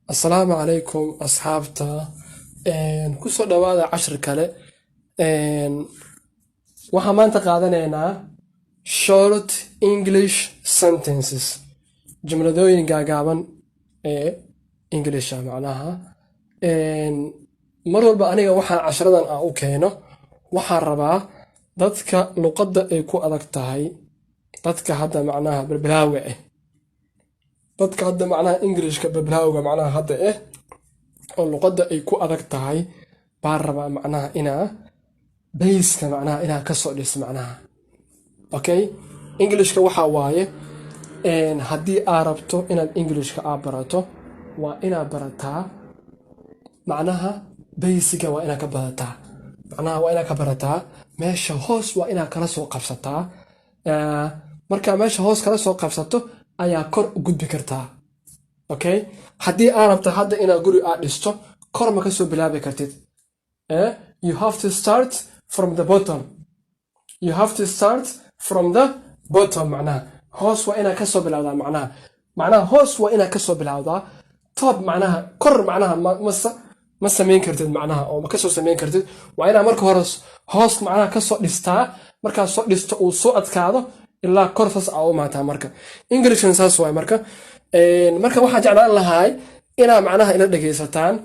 السلام عليكم أصحابتا كسو دوادا عشر كالي waxaa maanta qaadanaynaa short English sentences jumladooyin gaagaaban ee English macnaha mar walba aniga waxaan casharadan u keeno waxaan rabaa dadka luqadda ay ku adag tahay dadka hadda macnaha bilbilaaga dadka hadda macnaha Englishka bilbilaaga macnaha hadda oo luqadda ay ku adag tahay baan rabaa macnaha inaa base معناها إنها كسر ليس معناها أوكي إنجليش كوحة وايه إن هدي عربته إن الإنجليش كعبرته وإنا برتها معناها بيسك وإنا كبرتها معناها وإنا كبرتها ماشي هوس وإنا كرسو قفصتها مركا ماشي هوس كرسو قفصته أيا كور جود بكرتها أوكي هدي عربته هذا إنا قولي أدرسته كور ما كسر بلا بكرتت you have to start from the bottom. You have to start from the bottom معناها هوس وإنا كسو بالعوضة معناها هوس وإنا كسو بالعوضة top معناها كر معناها ما سمين كرتد معناها أو ما كسو سمين كرتد وإنا مركو هوس معناها كسو لستا مركا سو لستا أو سو أتكاده إلا كرفس أو معناها مركا English نساس واي مركا واحد جعلان لهاي إنا معناها إنا دقيستان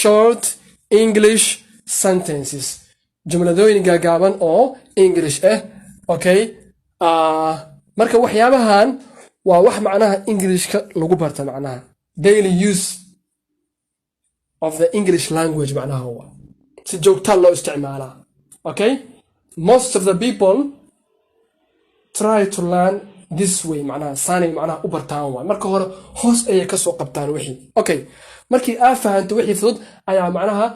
short English sentences jumladooyin gaagaaban oo English okay marka waxyaabahan waa wax macnaha Englishka lagu barta macnaha daily use of the English language macnaha waa si joogto loo isticmaalaa okay most of the people try to learn this way macnaha saanay macnaha u bartaan waa marka hore hoos ay ka soo qabtaan wixii okay markii aad fahanto wixii fudud ayaa macnaha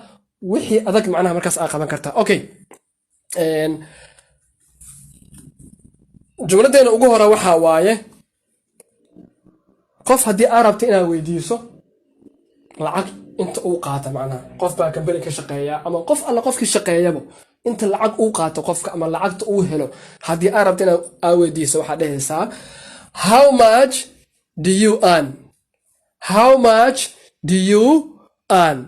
wixii adag macnaha markaas aad qaban kartaa okay jumladeena ugu hore waxa waaye qof hadii aad rabto inaad weydiiso lacag inta uu qaato macnaha qof baa company ka shaqeeya ama qof alla qofkii shaqeeyaba inta lacag uu qaato qofka ama lacagta uu helo hadii aad rabto inaad weydiiso waxa dhahaysaa how much do you earn how much do you earn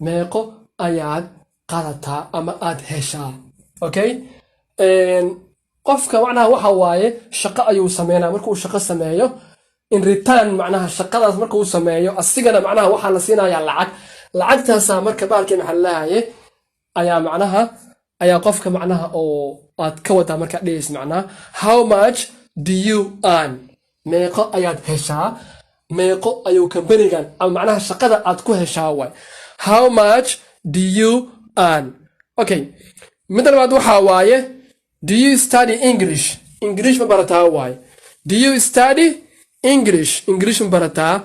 meeqo ayaad qaadataa ama aad heshaa okay qofka macnaha waxa waaye shaqo ayuu sameeyaa markuu shaqo sameeyo in return macnaha shaqadaas markuu sameeyo asigana macnaha waxa la siinayaa lacagtaas marka baalkii maxallahaye ayaa macnaha ayaa qofka macnaha oo aad ka wada marka dhees macnaha how much do you earn meeqo ayaad heshaa meeqo ayuu company-gan ama macnaha shaqada aad ku heshaa way how much do you earn okay midda labaad waxa waaye do you study English ma barataa waaye do you study English ma barataa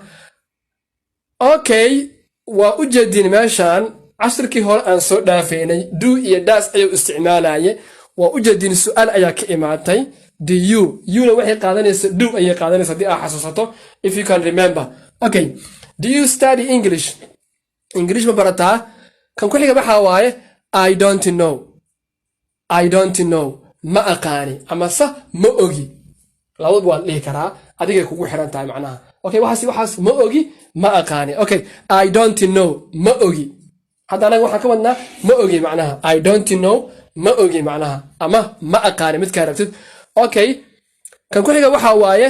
okay waa u jeedin meeshan casharkii hore aan soo dhaafeynay do iyo das ayuu isticmaalaye waa u jeedin su'aal ayaa ka imaatay do you waxay qaadanaysaa do ayay qaadanaysaa hadii aad xasuusato if you can remember okay do you study English ma barataa kan ku xiga waxa waaye I don't know ma aqaani ama sa ma ogi labadaba waan dhihi karaa adiga kugu xiran tahay macnaha okay waxaas ma ogi ma aqaani okay I don't know ma ogi hadda anaga waxaan ka wadnaa ma ogi macnaha I don't know ma ogi macnaha ama ma aqaani mid ka rabtid okay kan ku xiga waxa waaye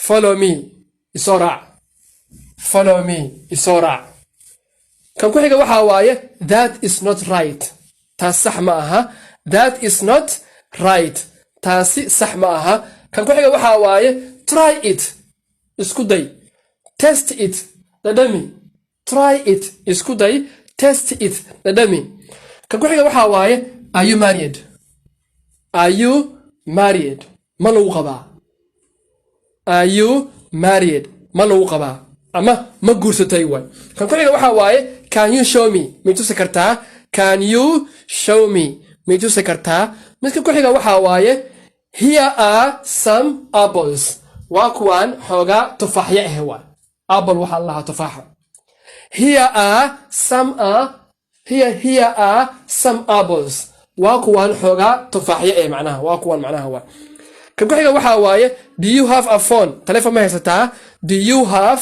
follow me isoo raac kan ku xiga waxa waaye that is not right taas sax ma aha that is not right taasi sax ma aha kan ku xiga waxa waaye try it isku day test it dadami try it isku day test it dadami kan ku xiga waxa waaye are you married ma lagu qabaa are you married ma lagu qabaa ama ma guursatay way kan ku xiga waxa waaye can you show me mitusi kartaa can you show me mitusi kartaa midka ku xiga waxa waaye here are some apples waa kuwan xoogaa tufaaxyo waa apple waxa la tufaaxa here are some apples waa kuwan xoogaa tufaaxyo macnaha waa kuwan macnaha waa kan ku xiga waxa waaye do you have a phone telephone ma haysataa do you have